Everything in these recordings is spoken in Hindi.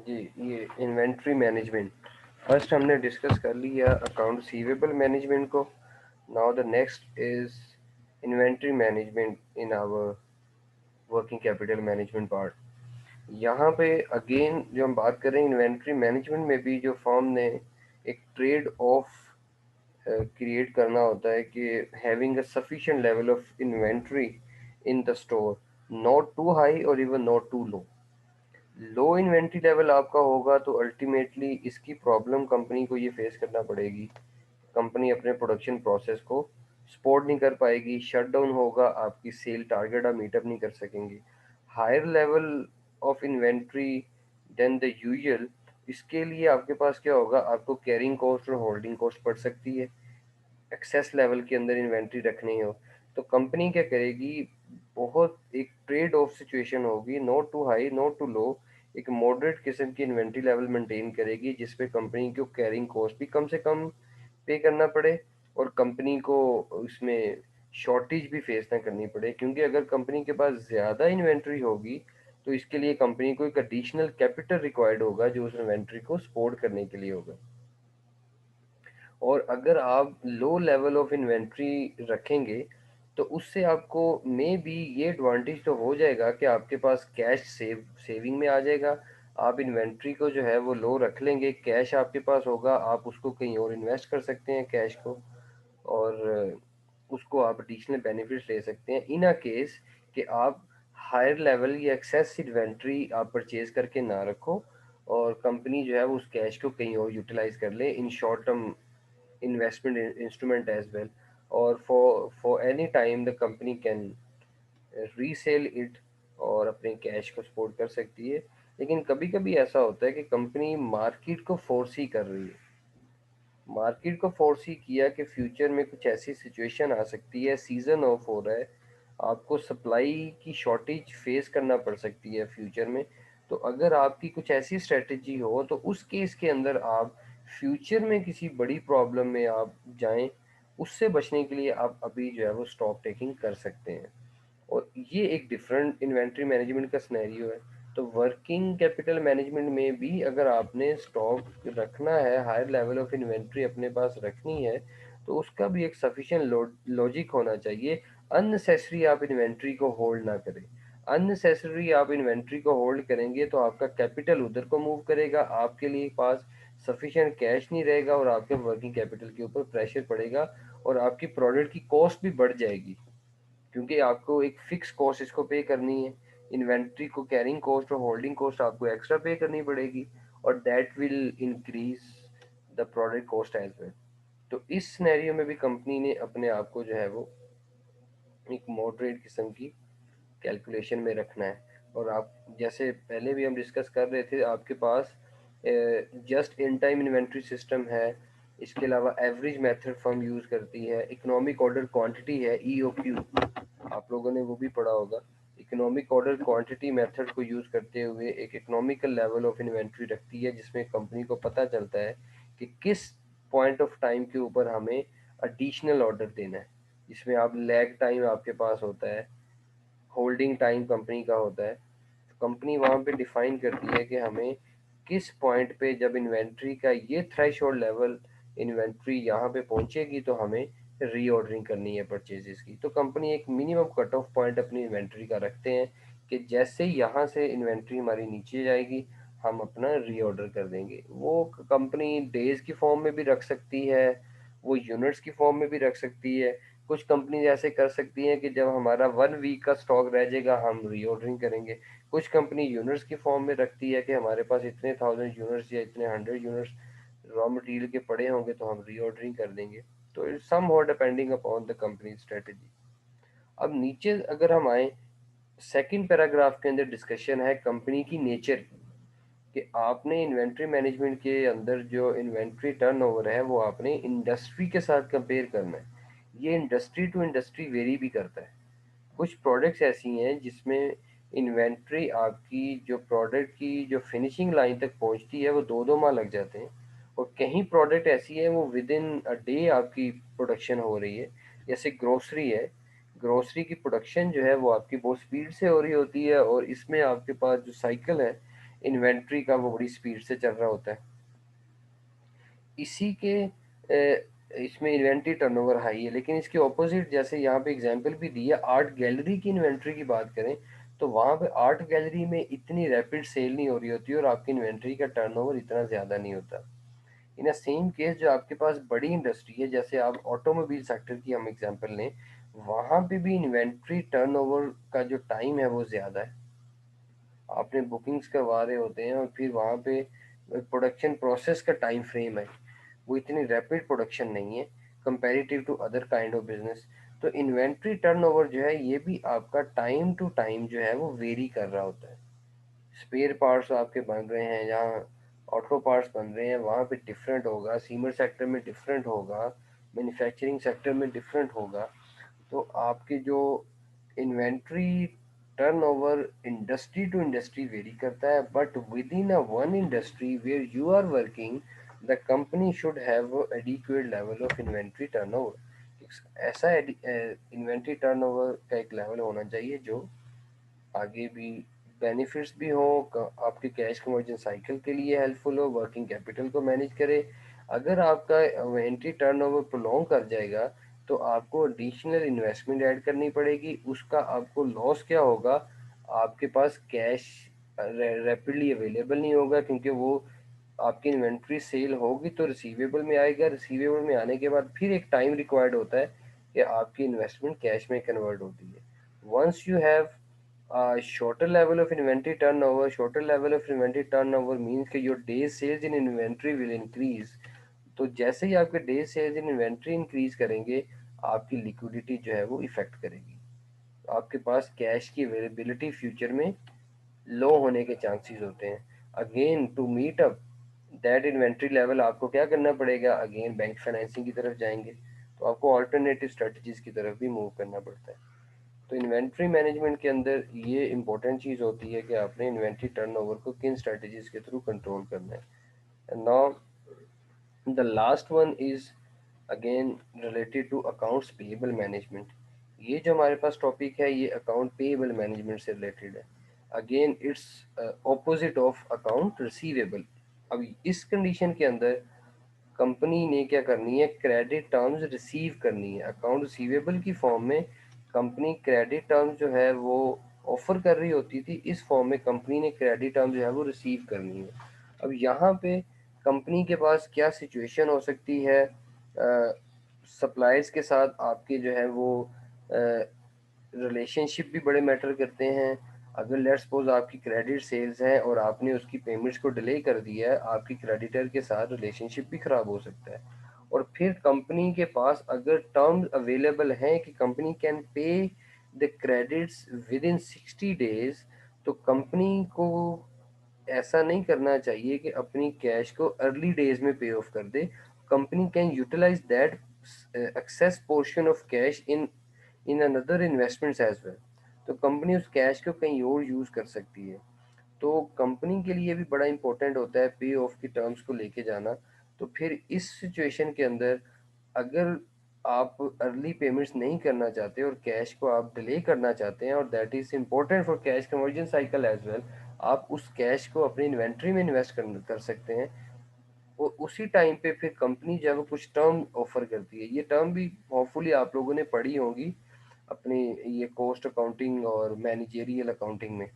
जी, ये इन्वेंट्री मैनेजमेंट फर्स्ट हमने डिस्कस कर लिया अकाउंट रिसीवेबल मैनेजमेंट को। Now the next is inventory management in our working capital management part. यहाँ पे अगेन जो हम बात करें इन्वेंट्री मैनेजमेंट में भी जो फर्म ने एक ट्रेड ऑफ क्रिएट करना होता है कि having a sufficient level of inventory in the store, not too high और even not too low. Low inventory level आपका होगा तो अल्टीमेटली इसकी प्रॉब्लम कंपनी को ये फेस करना पड़ेगी। कंपनी अपने प्रोडक्शन प्रोसेस को सपोर्ट नहीं कर पाएगी, शट डाउन होगा, आपकी सेल टारगेट आप मीटअप नहीं कर सकेंगे। Higher level of inventory then the usual, इसके लिए आपके पास क्या होगा, आपको कैरिंग कॉस्ट और होल्डिंग कॉस्ट पड़ सकती है। एक्सेस लेवल के अंदर इन्वेंट्री रखनी हो तो कंपनी क्या करेगी, बहुत एक ट्रेड ऑफ सिचुएशन होगी, not too high not too low, एक मॉडरेट किस्म की इन्वेंट्री लेवल मेंटेन करेगी जिसपे कंपनी को कैरिंग कॉस्ट भी कम से कम पे करना पड़े और कंपनी को उसमें शॉर्टेज भी फेस ना करनी पड़े। क्योंकि अगर कंपनी के पास ज़्यादा इन्वेंट्री होगी तो इसके लिए कंपनी को एक एडिशनल कैपिटल रिक्वायर्ड होगा जो उस इन्वेंट्री को सपोर्ट करने के लिए होगा। और अगर आप लो लेवल ऑफ इन्वेंट्री रखेंगे तो उससे आपको मे बी ये एडवांटेज तो हो जाएगा कि आपके पास कैश सेविंग में आ जाएगा। आप इन्वेंट्री को जो है वो लो रख लेंगे, कैश आपके पास होगा, आप उसको कहीं और इन्वेस्ट कर सकते हैं कैश को, और उसको आप एडिशनल बेनिफिट्स ले सकते हैं इन अ केस कि आप हायर लेवल या एक्सेस इन्वेंट्री आप परचेज करके ना रखो और कंपनी जो है वो उस कैश को कहीं और यूटिलाइज कर ले in short term investment instrument as well, or for any time the company can resell it और अपने कैश को सपोर्ट कर सकती है। लेकिन कभी कभी ऐसा होता है कि कंपनी मार्केट को फोर्स ही कर रही है, मार्केट को फोर्स ही किया कि फ्यूचर में कुछ ऐसी सिचुएशन आ सकती है, सीजन ऑफ हो रहा है, आपको सप्लाई की शॉर्टेज फेस करना पड़ सकती है फ्यूचर में। तो अगर आपकी कुछ ऐसी स्ट्रेटजी हो तो उस केस के अंदर आप फ्यूचर में किसी बड़ी प्रॉब्लम में आप जाएं, उससे बचने के लिए आप अभी जो है वो स्टॉक टेकिंग कर सकते हैं। और ये एक डिफरेंट इन्वेंट्री मैनेजमेंट का सिनेरियो है। तो वर्किंग कैपिटल मैनेजमेंट में भी अगर आपने स्टॉक रखना है, हायर लेवल ऑफ इन्वेंट्री अपने पास रखनी है, तो उसका भी एक सफिशिएंट लॉजिक होना चाहिए। अननेसेसरी आप इन्वेंट्री को होल्ड ना करें। अननेसेसरी आप इन्वेंट्री को होल्ड करेंगे तो आपका कैपिटल उधर को मूव करेगा, आपके लिए पास सफिशिएंट कैश नहीं रहेगा और आपके वर्किंग कैपिटल के ऊपर प्रेशर पड़ेगा और आपकी प्रोडक्ट की कॉस्ट भी बढ़ जाएगी क्योंकि आपको एक फिक्स कॉस्ट इसको पे करनी है। इन्वेंट्री को कैरिंग कॉस्ट और होल्डिंग कॉस्ट आपको एक्स्ट्रा पे करनी पड़ेगी और that will increase the product cost as well. तो इस सिनेरियो में भी कंपनी ने अपने आप को जो है वो एक मॉडरेट किस्म की कैलकुलेशन में रखना है। और आप जैसे पहले भी हम डिस्कस कर रहे थे, आपके पास just in time inventory system है, इसके अलावा एवरेज मेथड फर्म यूज़ करती है, इकोनॉमिक ऑर्डर क्वांटिटी है EOQ, आप लोगों ने वो भी पढ़ा होगा। इकोनॉमिक ऑर्डर क्वांटिटी मेथड को यूज़ करते हुए एक इकोनॉमिकल लेवल ऑफ इन्वेंट्री रखती है जिसमें कंपनी को पता चलता है कि किस पॉइंट ऑफ टाइम के ऊपर हमें एडिशनल ऑर्डर देना है। जिसमें आप लैग टाइम आपके पास होता है, होल्डिंग टाइम कंपनी का होता है। तो कंपनी वहाँ पे डिफाइन करती है कि हमें किस पॉइंट पे जब इन्वेंट्री का ये थ्रेशोल्ड लेवल इन्वेंट्री यहाँ पे पहुँचेगी तो हमें रीऑर्डरिंग करनी है परचेजेस की। तो कंपनी एक मिनिमम कट ऑफ पॉइंट अपनी इन्वेंट्री का रखते हैं कि जैसे ही यहाँ से इन्वेंट्री हमारी नीचे जाएगी हम अपना रीऑर्डर कर देंगे। वो कंपनी डेज की फॉर्म में भी रख सकती है, वो यूनिट्स की फॉर्म में भी रख सकती है। कुछ कंपनी ऐसे कर सकती हैं कि जब हमारा 1 वीक का स्टॉक रह जाएगा हम रीऑर्डरिंग करेंगे। कुछ कंपनी यूनिट्स की फॉर्म में रखती है कि हमारे पास इतने 1000 यूनिट्स या इतने 100 यूनिट्स रॉ मटेरियल के पड़े होंगे तो हम रीऑर्डरिंग कर देंगे। तो सम हो depending upon the company strategy. अब नीचे अगर हम आए, सेकंड पैराग्राफ के अंदर डिस्कशन है कंपनी की नेचर कि आपने इन्वेंट्री मैनेजमेंट के अंदर जो इन्वेंट्री टर्नओवर है वो आपने इंडस्ट्री के साथ कंपेयर करना है। ये इंडस्ट्री टू इंडस्ट्री वेरी भी करता है। कुछ प्रोडक्ट्स ऐसी हैं जिसमें इन्वेंट्री आपकी जो प्रोडक्ट की जो फिनिशिंग लाइन तक पहुंचती है वो 2-2 माह लग जाते हैं, और कहीं प्रोडक्ट ऐसी है वो विद इन अ डे आपकी प्रोडक्शन हो रही है। जैसे ग्रोसरी है, ग्रोसरी की प्रोडक्शन जो है वो आपकी बहुत स्पीड से हो रही होती है और इसमें आपके पास जो साइकिल है इन्वेंट्री का वो बड़ी स्पीड से चल रहा होता है। इसी के इसमें इन्वेंट्री टर्नओवर हाई है, लेकिन इसके ऑपोजिट जैसे यहाँ पे एग्जांपल भी दिया, आर्ट गैलरी की इन्वेंट्री की बात करें तो वहाँ पे आर्ट गैलरी में इतनी रैपिड सेल नहीं हो रही होती और आपकी इन्वेंट्री का टर्नओवर इतना ज़्यादा नहीं होता। इन अ सेम केस जो आपके पास बड़ी इंडस्ट्री है, जैसे आप ऑटोमोबाइल सेक्टर की हम एग्जांपल लें, वहाँ पे भी इन्वेंट्री टर्नओवर का जो टाइम है वो ज़्यादा है। आपने बुकिंग्स करवा रहे होते हैं और फिर वहाँ पे प्रोडक्शन प्रोसेस का टाइम फ्रेम है, वो इतनी रैपिड प्रोडक्शन नहीं है comparative to other kind of business. तो इन्वेंट्री टर्नओवर जो है ये भी आपका टाइम टू टाइम जो है वो वेरी कर रहा होता है। स्पेयर पार्ट्स आपके बन रहे हैं, जहाँ ऑटो पार्ट्स बन रहे हैं वहाँ पे डिफरेंट होगा, सीमेंट सेक्टर में डिफरेंट होगा, मैन्युफैक्चरिंग सेक्टर में डिफरेंट होगा। तो आपकी जो inventory turnover industry to industry vary करता है, but within a one industry where you are working the company should have adequate level of inventory turnover. ऐसा इन्वेंट्री टर्नओवर का एक लेवल होना चाहिए जो आगे भी बेनिफिट्स भी हो, आपके कैश कन्वर्जन साइकिल के लिए हेल्पफुल हो, वर्किंग कैपिटल को मैनेज करे। अगर आपका इन्वेंट्री टर्नओवर प्रोलॉन्ग कर जाएगा तो आपको एडिशनल इन्वेस्टमेंट ऐड करनी पड़ेगी, उसका आपको लॉस क्या होगा, आपके पास कैश रैपिडली अवेलेबल नहीं होगा, क्योंकि वो आपकी इन्वेंट्री सेल होगी तो रिसीवेबल में आएगा, रिसीवेबल में आने के बाद फिर एक टाइम रिक्वायर्ड होता है कि आपकी इन्वेस्टमेंट कैश में कन्वर्ट होती है। once you have a shorter level of inventory turnover, shorter level of inventory turnover means कि your days sales in inventory will increase। तो जैसे ही आपके days sales in inventory increase करेंगे, आपकी liquidity जो है वो इफेक्ट करेगी, आपके पास कैश की अवेलेबिलिटी फ्यूचर में लो होने के चांसेस होते हैं। Again to meet up that inventory level आपको क्या करना पड़ेगा, अगेन बैंक फाइनेंसिंग की तरफ जाएंगे, तो आपको ऑल्टरनेटिव स्ट्रेटजीज की तरफ भी मूव करना पड़ता है। तो इन्वेंट्री मैनेजमेंट के अंदर ये इंपॉर्टेंट चीज़ होती है कि आपने इन्वेंट्री टर्नओवर को किन स्ट्रेटजीज के थ्रू कंट्रोल करना है। And now the last one is again related to accounts payable management. ये जो हमारे पास टॉपिक है ये अकाउंट पेएबल मैनेजमेंट से रिलेटेड है। Again it's opposite of account receivable. अब इस कंडीशन के अंदर कंपनी ने क्या करनी है, क्रेडिट टर्म्स रिसीव करनी है। अकाउंट रिसीवेबल की फॉर्म में कंपनी क्रेडिट टर्म्स जो है वो ऑफर कर रही होती थी, इस फॉर्म में कंपनी ने क्रेडिट टर्म्स जो है वो रिसीव करनी है। अब यहाँ पे कंपनी के पास क्या सिचुएशन हो सकती है, सप्लायर्स के साथ आपके जो है वो रिलेशनशिप भी बड़े मैटर करते हैं। अगर लेट्स सपोज आपकी क्रेडिट सेल्स है और आपने उसकी पेमेंट्स को डिले कर दिया है, आपकी क्रेडिटर के साथ रिलेशनशिप भी खराब हो सकता है। और फिर कंपनी के पास अगर टर्म्स अवेलेबल हैं कि company can pay the credits with in 60 days, तो कंपनी को ऐसा नहीं करना चाहिए कि अपनी कैश को अर्ली डेज में पे ऑफ कर दे। Company can utilize that excess portion of cash in another investments as well. तो कंपनी उस कैश को कहीं और यूज कर सकती है। तो कंपनी के लिए भी बड़ा इंपॉर्टेंट होता है पे ऑफ की टर्म्स को लेके जाना। तो फिर इस सिचुएशन के अंदर अगर आप अर्ली पेमेंट्स नहीं करना चाहते और कैश को आप डिले करना चाहते हैं, और that is important for cash conversion cycle as well, आप उस कैश को अपनी इन्वेंट्री में इन्वेस्ट कर सकते हैं। और उसी टाइम पे फिर कंपनी जब कुछ टर्म ऑफर करती है, ये टर्म भी होपफुली आप लोगों ने पढ़ी होंगी अपनी ये कॉस्ट अकाउंटिंग और मैनेजेरियल अकाउंटिंग में।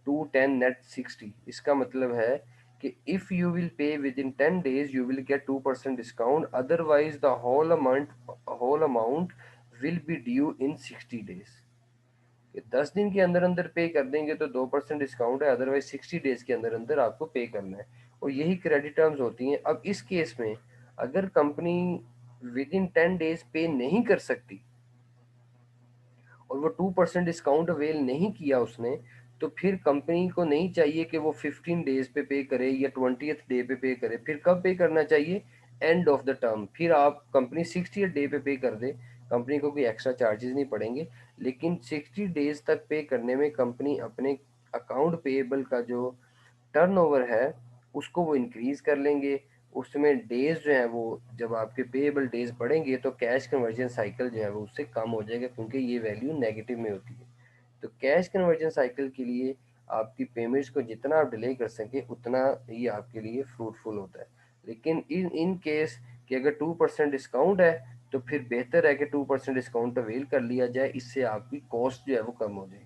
2 10 net 60, इसका मतलब है कि if you will pay within 10 days you will get 2% discount, otherwise the whole amount will be due in 60 days. कि 10 दिन के अंदर अंदर पे कर देंगे तो 2% डिस्काउंट है, अदरवाइज 60 डेज के अंदर अंदर आपको पे करना है। और यही क्रेडिट टर्म्स होती हैं। अब इस केस में अगर कंपनी विद इन 10 डेज पे नहीं कर सकती और वो 2% डिस्काउंट अवेल नहीं किया उसने, तो फिर कंपनी को नहीं चाहिए कि वो 15 डेज पे करे या 20th डे पे करे। फिर कब पे करना चाहिए, एंड ऑफ द टर्म। फिर आप कंपनी 60th डे पे कर दे, कंपनी को कोई एक्स्ट्रा चार्जेस नहीं पड़ेंगे। लेकिन 60 डेज तक पे करने में कंपनी अपने अकाउंट पेएबल का जो टर्नओवर है उसको वो इंक्रीज कर लेंगे। उसमें डेज जो है वो जब आपके पेएबल डेज बढ़ेंगे तो कैश कन्वर्जन साइकिल जो है वो उससे कम हो जाएगा, क्योंकि ये वैल्यू नेगेटिव में होती है। तो कैश कन्वर्जन साइकिल के लिए आपकी पेमेंट्स को जितना आप डिले कर सकें उतना ही आपके लिए फ्रूटफुल होता है। लेकिन इन केस कि अगर 2% डिस्काउंट है तो फिर बेहतर है कि 2% डिस्काउंट अवेल कर लिया जाए, इससे आपकी कॉस्ट जो है वो कम हो जाएगी।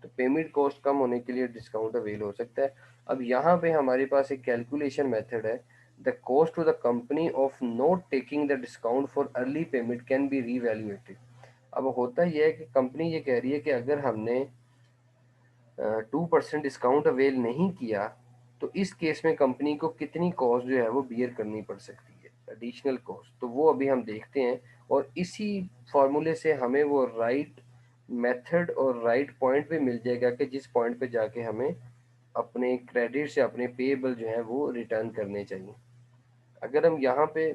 तो पेमेंट कॉस्ट कम होने के लिए डिस्काउंट अवेल हो सकता है। अब यहाँ पे हमारे पास एक कैलकुलेशन मेथड है, the cost to the company of not taking the discount for early payment can be revaluated. अब होता यह है कि कंपनी ये कह रही है कि अगर हमने 2% डिस्काउंट अवेल नहीं किया तो इस केस में कंपनी को कितनी कॉस्ट जो है वो बियर करनी पड़ सकती है, एडिशनल कॉस्ट। तो वो अभी हम देखते हैं और इसी फॉर्मूले से हमें वो राइट मेथड और राइट पॉइंट पे मिल जाएगा कि जिस पॉइंट पे जाके हमें अपने क्रेडिट से अपने पेएबल जो है वो रिटर्न करने चाहिए। अगर हम यहाँ पे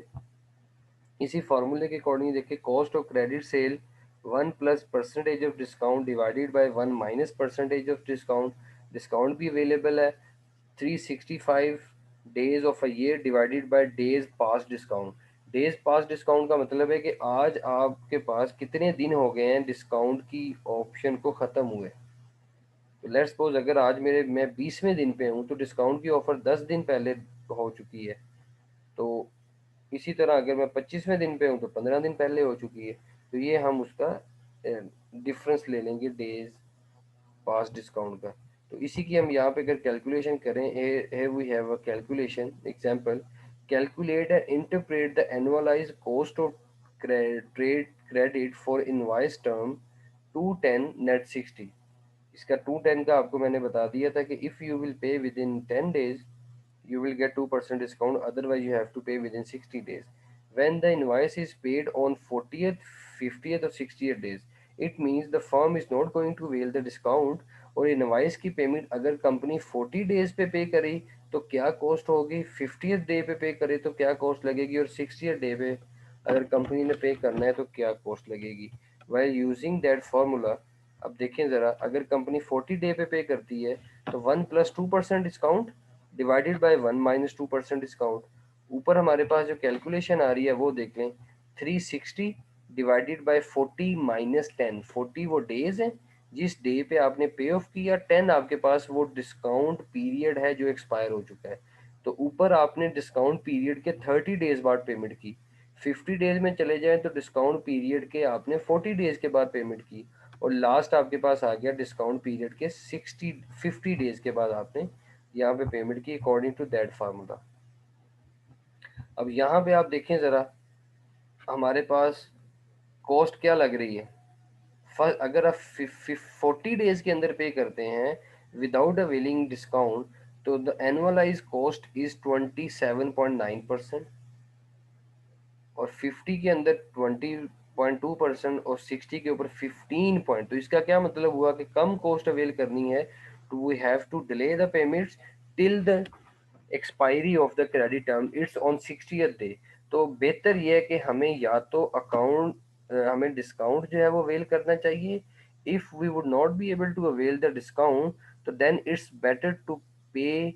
इसी फार्मूले के अकॉर्डिंग देखें, cost of credit sale 1 plus percentage of discount divided by 1 minus percentage of discount. Discount भी अवेलेबल है 365 days of a year divided by days pass discount. Days pass discount का मतलब है कि आज आपके पास कितने दिन हो गए हैं डिस्काउंट की ऑप्शन को ख़त्म हुए। तो लेट्स सपोज अगर आज मैं 20वें दिन पे हूँ तो डिस्काउंट की ऑफ़र 10 दिन पहले हो चुकी है। तो इसी तरह अगर मैं 25वें दिन पे हूँ तो 15 दिन पहले हो चुकी है। तो ये हम उसका डिफरेंस ले लेंगे डेज पास डिस्काउंट का। तो इसी की हम यहाँ पे अगर कैलकुलेशन करें, here we have a calculation example, calculate and interpret the annualized cost of trade credit for invoice term 210 net 60। इसका 210 का आपको मैंने बता दिया था कि if you will pay within 10 days you will get 2% discount, otherwise you have to pay within 60 days. When the invoice is paid on 40th, 50th or 60th days, it means the firm is not going to avail the discount। और इनवाइस की पेमेंट अगर कंपनी 40 डेज पे पे करी तो क्या कॉस्ट होगी, 50th डे पे करे तो क्या कॉस्ट लगेगी, और 60th डे पे अगर कंपनी ने पे करना है तो क्या कॉस्ट लगेगी। वाइल यूजिंग दैट फार्मूला, अब देखें ज़रा, अगर कंपनी 40 डे पे करती है तो 1 plus 2% discount divided by 1 minus 2% discount. ऊपर हमारे पास जो कैलकुलेशन आ रही है वो देख लें, 360 डिवाइडेड बाय 40 माइनस 10। 40 वो डेज हैं जिस डे पे आपने पे ऑफ किया, 10 आपके पास वो डिस्काउंट पीरियड है जो एक्सपायर हो चुका है। तो ऊपर आपने डिस्काउंट पीरियड के 30 डेज बाद पेमेंट की, 50 डेज में चले जाएं तो डिस्काउंट पीरियड के आपने 40 डेज के बाद पेमेंट की, और लास्ट आपके पास आ गया डिस्काउंट पीरियड के 50 डेज के बाद आपने यहाँ पे पेमेंट की अकॉर्डिंग टू दैट फार्मूला। अब यहाँ पे आप देखें ज़रा हमारे पास कॉस्ट क्या लग रही है। फर्स्ट अगर आप 40 डेज के अंदर पे करते हैं विदाउट अवेलिंग डिस्काउंट तो द एनुअलाइज कॉस्ट इज 27.9%, और 50 के अंदर 20.2% और 60 के ऊपर 15 पॉइंट। तो इसका क्या मतलब हुआ कि कम कॉस्ट अवेल करनी है तो we have to delay the payments till the expiry of the credit term it's on 60th day. तो बेहतर यह है कि हमें या तो हमें डिस्काउंट जो है वो अवेल करना चाहिए। If we would not be able to avail the discount तो then it's better to pay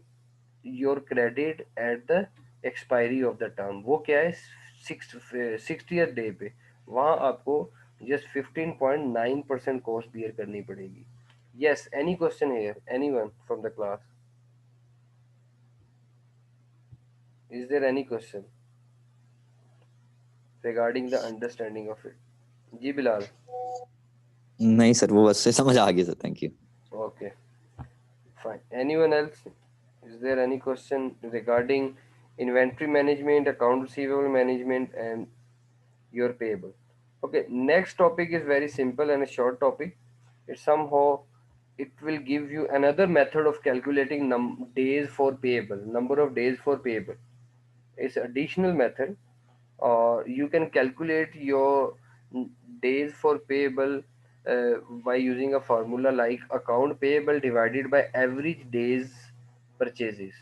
your credit at the expiry of the term. वो क्या है, 60th डे पे वहाँ आपको जस्ट 15.9% कॉस्ट बियर करनी पड़ेगी। Yes, any question here, anyone from the class? Is there any question regarding the understanding of it? जी बिलाल। नहीं सर, वो बस से समझ आ गया sir, thank you. Okay, fine. Anyone else? Is there any question regarding inventory management, account receivable management, and your payable? Okay, next topic is very simple and a short topic. It will give you another method of calculating days for payable, number of days for payable. It's additional method. You can calculate your days for payable by using a formula like account payable divided by average days purchases.